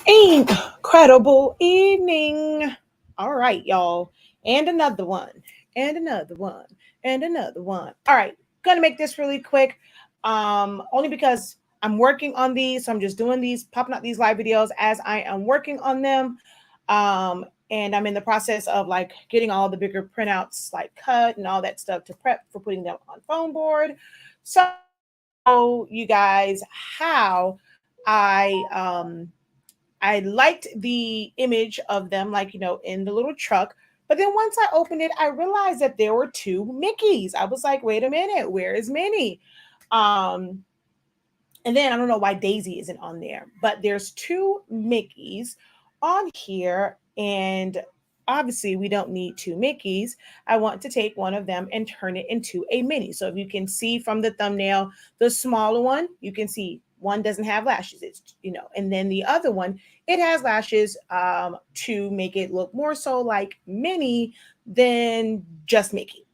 Incredible evening. All right, y'all. And another one. And another one. And another one. All right. Gonna make this really quick. Only because I'm working on these. So I'm just doing these, popping out these live videos as I am working on them. And I'm in the process of like getting all the bigger printouts like cut and all that stuff to prep for putting them on phone board. So you guys how I liked the image of them, like, in the little truck. But then once I opened it, I realized that there were two Mickeys. I was like, wait a minute, where is Minnie? Um, and then I don't know why Daisy isn't on there, but there's two Mickeys on here. And obviously, we don't need two Mickeys. I want to take one of them and turn it into a Minnie. So if you can see from the thumbnail, the smaller one, you can see one doesn't have lashes. And then the other one, it has lashes to make it look more so like Minnie than just Mickey.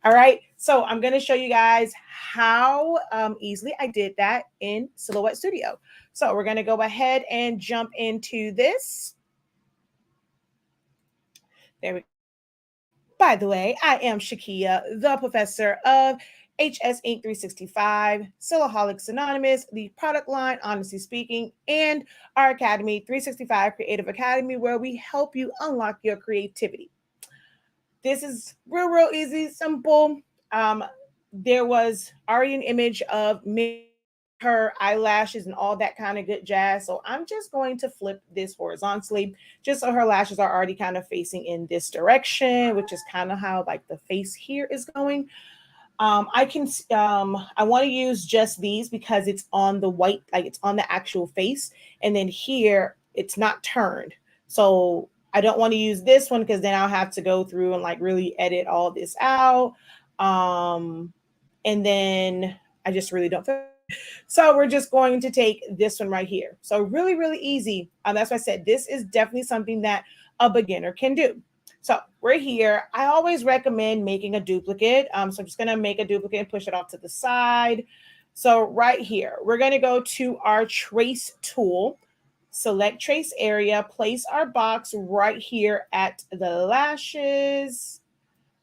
All right. So I'm going to show you guys how easily I did that in Silhouette Studio. So we're going to go ahead and jump into this. There we go. By the way, I am Shakia, the professor of HS Inc. 365, Silaholics Anonymous, the product line, Honestly Speaking, and our Academy 365 Creative Academy, where we help you unlock your creativity. This is real easy, simple. There was already an image of me, her eyelashes and all that kind of good jazz. So I'm just going to flip this horizontally just so her lashes are already kind of facing in this direction, which is kind of how like the face here is going. I want to use just these because it's on the white, like it's on the actual face. And then here it's not turned. So I don't want to use this one because then I'll have to go through and like really edit all this out. Um, and then I just really don't feel. So we're just going to take this one right here. So really easy. That's why I said this is definitely something that a beginner can do. So we're here. I always recommend making a duplicate. So I'm just going to make a duplicate and push it off to the side. So right here, we're going to go to our trace tool, select trace area, place our box right here at the lashes.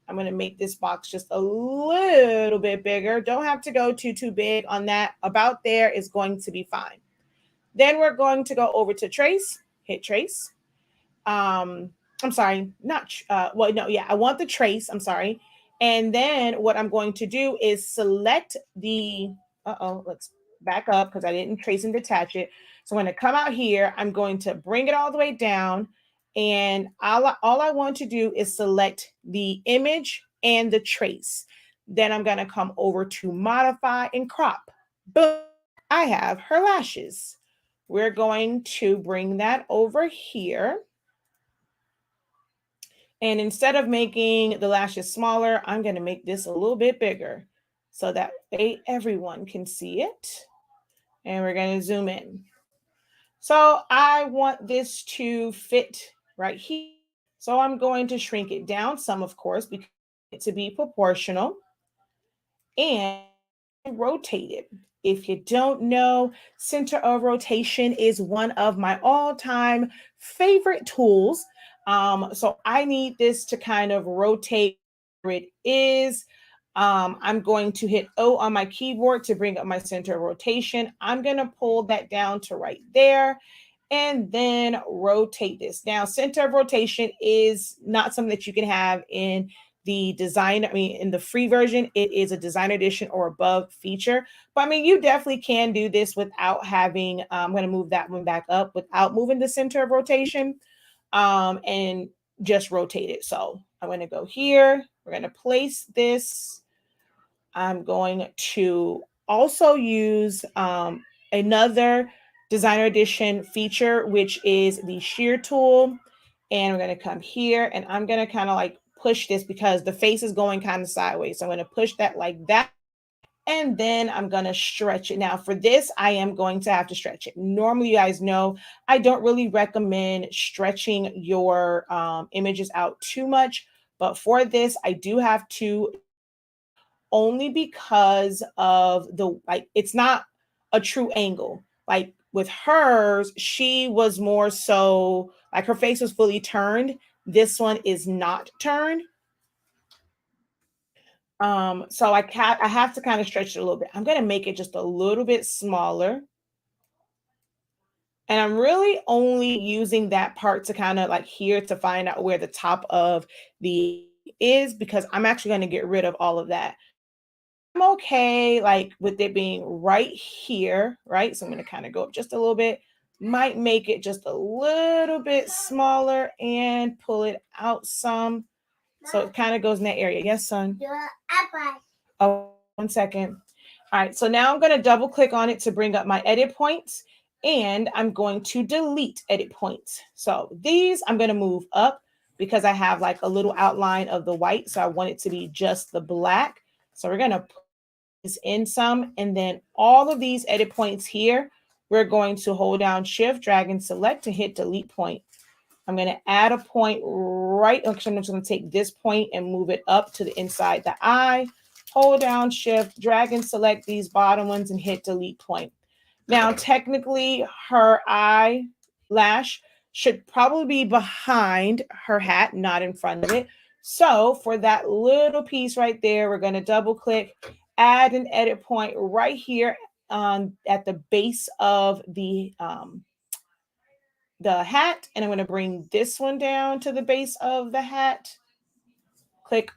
I'm going to make this box just a little bit bigger. Don't have to go too big on that. About there is going to be fine. Then we're going to go over to trace, hit trace. I'm sorry, not, I want the trace, I'm sorry. And then what I'm going to do is select let's back up because I didn't trace and detach it. So I'm going to come out here, I'm going to bring it all the way down. And all I want to do is select the image and the trace. Then I'm going to come over to modify and crop. Boom, I have her lashes. We're going to bring that over here. And instead of making the lashes smaller, I'm going to make this a little bit bigger so that everyone can see it. And we're going to zoom in. So I want this to fit right here. So I'm going to shrink it down some, of course, because it to be proportional, and rotate it. If you don't know, center of rotation is one of my all-time favorite tools. So I need this to kind of rotate where it is. I'm going to hit O on my keyboard to bring up my center of rotation. I'm going to pull that down to right there and then rotate this. Now, center of rotation is not something that you can have in the design. I mean, in the free version, it is a designer edition or above feature. But I mean, you definitely can do this without having, I'm going to move that one back up without moving the center of rotation and just rotate it. So I'm going to go here. We're going to place this. I'm going to also use another designer edition feature, which is the shear tool. And we're going to come here and I'm going to kind of like push this because the face is going kind of sideways. So I'm going to push that like that. And then I'm going to stretch it. Now for this, I am going to have to stretch it. Normally, you guys know, I don't really recommend stretching your images out too much. But for this, I do have to, only because of the, like, it's not a true angle. Like with hers, she was more so like her face was fully turned. This one is not turned. So I have to kind of stretch it a little bit. I'm gonna make it just a little bit smaller. And I'm really only using that part to kind of like here to find out where the top of the is, because I'm actually going to get rid of all of that. I'm okay like with it being right here, right? So I'm going to kind of go up just a little bit, might make it just a little bit smaller and pull it out some. So it kind of goes in that area. Yes, son? Oh, 1 second. All right, so now I'm going to double click on it to bring up my edit points, and I'm going to delete edit points. So these I'm going to move up because I have like a little outline of the white. So I want it to be just the black. So we're going to put these in some, and then all of these edit points here, we're going to hold down shift, drag and select to hit delete point. I'm going to add a point right. Actually, I'm just going to take this point and move it up to the inside the eye. Hold down shift, drag and select these bottom ones and hit delete point. Now, technically, her eyelash should probably be behind her hat, not in front of it. So for that little piece right there, we're going to double click, add an edit point right here at the base of the hat, and I'm going to bring this one down to the base of the hat. Click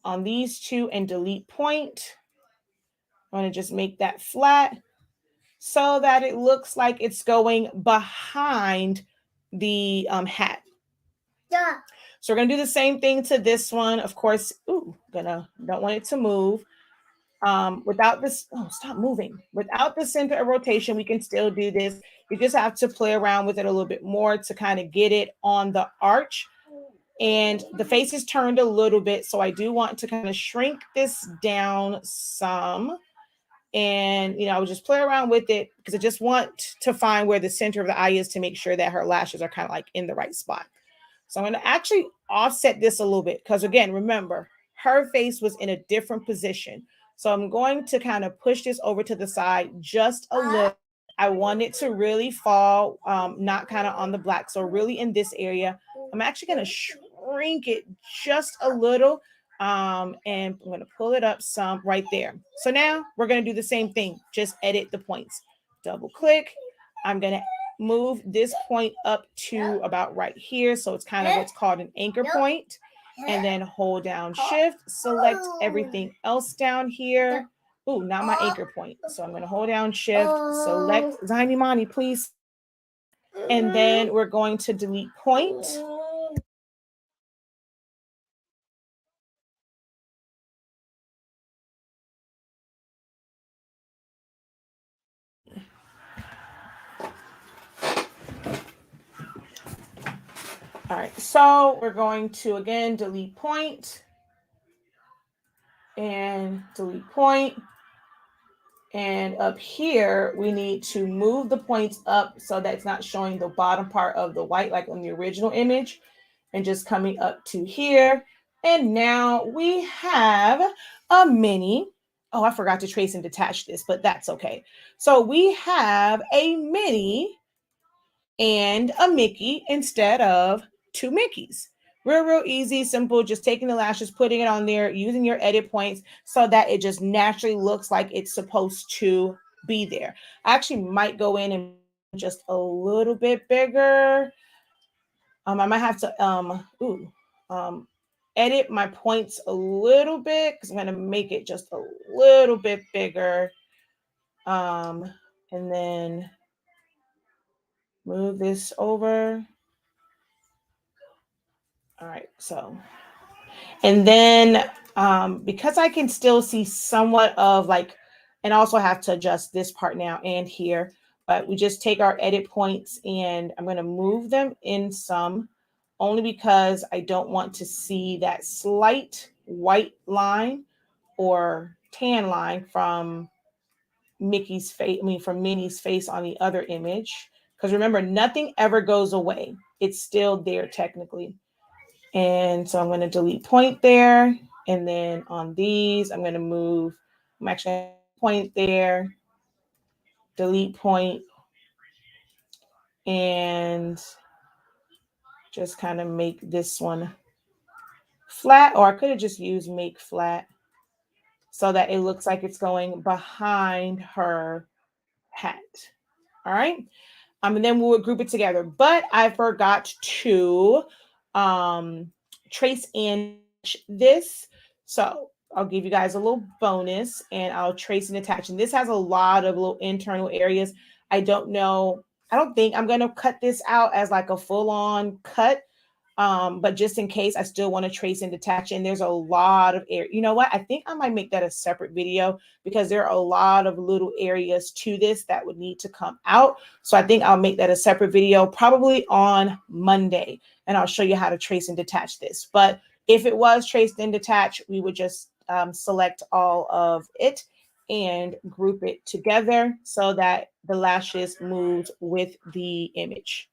on these two and delete point. I'm going to just make that flat so that it looks like it's going behind the hat. Yeah. So we're going to do the same thing to this one. Of course, don't want it to move. Without this, stop moving. Without the center of rotation, we can still do this. You just have to play around with it a little bit more to kind of get it on the arch. And the face is turned a little bit, so I do want to kind of shrink this down some. And, I would just play around with it because I just want to find where the center of the eye is to make sure that her lashes are kind of like in the right spot. So I'm going to actually offset this a little bit because, again, remember, her face was in a different position. So I'm going to kind of push this over to the side just a little. I want it to really fall, not kind of on the black. So really in this area, I'm actually going to shrink it just a little. And I'm going to pull it up some right there. So now we're going to do the same thing. Just edit the points. Double click. I'm going to move this point up to about right here. So it's kind of what's called an anchor point. And then hold down shift, select everything else down here. Ooh, not my anchor point. So I'm going to hold down shift, select Ziny Money, please. And then we're going to delete point. All right, so we're going to again delete point and delete point. And up here, we need to move the points up so that it's not showing the bottom part of the white like on the original image, and just coming up to here. And now we have a mini. Oh, I forgot to trace and detach this, but that's okay. So we have a mini and a Mickey instead of two Mickeys. Real easy, simple, just taking the lashes, putting it on there, using your edit points so that it just naturally looks like it's supposed to be there. I actually might go in and just a little bit bigger. I might have to edit my points a little bit because I'm going to make it just a little bit bigger. And then move this over. All right, so, and then because I can still see somewhat of like, and also have to adjust this part now and here, but we just take our edit points and I'm going to move them in some, only because I don't want to see that slight white line or tan line from Mickey's face, from Minnie's face on the other image. Because remember, nothing ever goes away. It's still there technically. And so I'm going to delete point there. And then on these, I'm going to move, I'm actually point there, delete point, and just kind of make this one flat, or I could have just used make flat so that it looks like it's going behind her hat. All right. And then we would group it together. But I forgot to trace and this. So I'll give you guys a little bonus and I'll trace and attach. And this has a lot of little internal areas. I don't know. I don't think I'm going to cut this out as like a full on cut. But just in case, I still want to trace and detach. And there's a lot of area. You know what? I think I might make that a separate video because there are a lot of little areas to this that would need to come out. So I think I'll make that a separate video probably on Monday. And I'll show you how to trace and detach this. But if it was traced and detached, we would just select all of it and group it together so that the lashes moved with the image.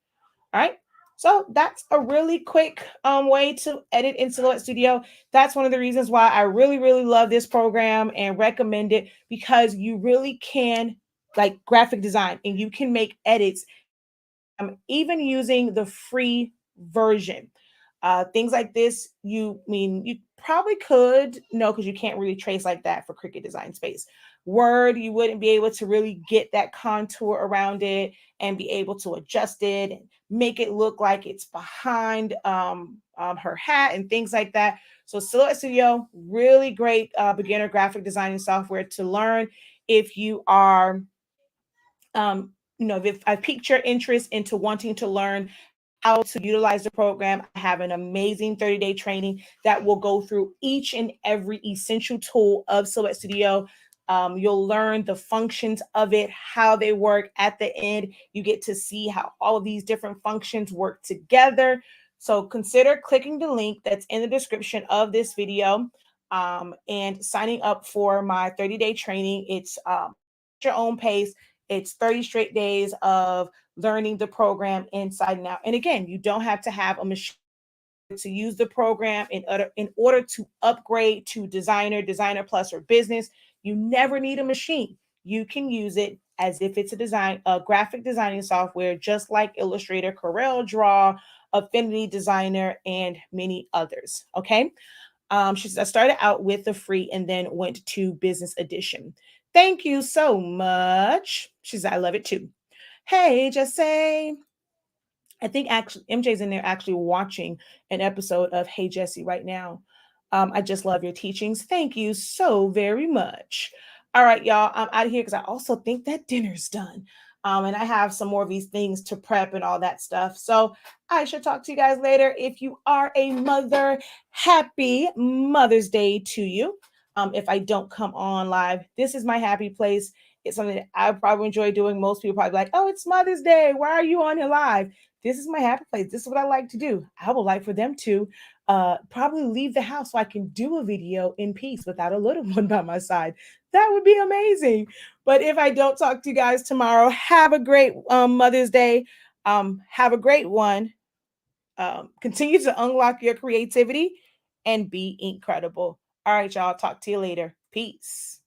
All right. So that's a really quick way to edit in Silhouette Studio. That's one of the reasons why I really, really love this program and recommend it, because you really can like graphic design and you can make edits even using the free version. Things like this, you probably could, no, because you can't really trace like that for Cricut Design Space. Word, you wouldn't be able to really get that contour around it and be able to adjust it and make it look like it's behind her hat and things like that. So Silhouette Studio, really great beginner graphic designing software to learn if you are if I piqued your interest into wanting to learn how to utilize the program. I have an amazing 30-day training that will go through each and every essential tool of Silhouette Studio. You'll learn the functions of it, how they work. At the end, you get to see how all of these different functions work together. So consider clicking the link that's in the description of this video and signing up for my 30-day training. It's your own pace. It's 30 straight days of learning the program inside and out. And again, you don't have to have a machine to use the program in order to upgrade to Designer Plus, or Business. You never need a machine. You can use it as if it's a graphic designing software, just like Illustrator, Corel Draw, Affinity Designer, and many others. Okay. She says, I started out with the free and then went to business edition. Thank you so much. She said, I love it too. Hey, Jesse. I think actually MJ's in there actually watching an episode of Hey Jesse right now. I just love your teachings. Thank you so very much. All right, y'all. I'm out of here because I also think that dinner's done. And I have some more of these things to prep and all that stuff. So I should talk to you guys later. If you are a mother, happy Mother's Day to you. If I don't come on live, this is my happy place. It's something that I probably enjoy doing. Most people probably like, oh, it's Mother's Day. Why are you on here live? This is my happy place. This is what I like to do. I would like for them to probably leave the house so I can do a video in peace without a little one by my side. That would be amazing. But if I don't talk to you guys tomorrow, have a great Mother's Day. Have a great one. Continue to unlock your creativity and be incredible. All right, y'all. Talk to you later. Peace.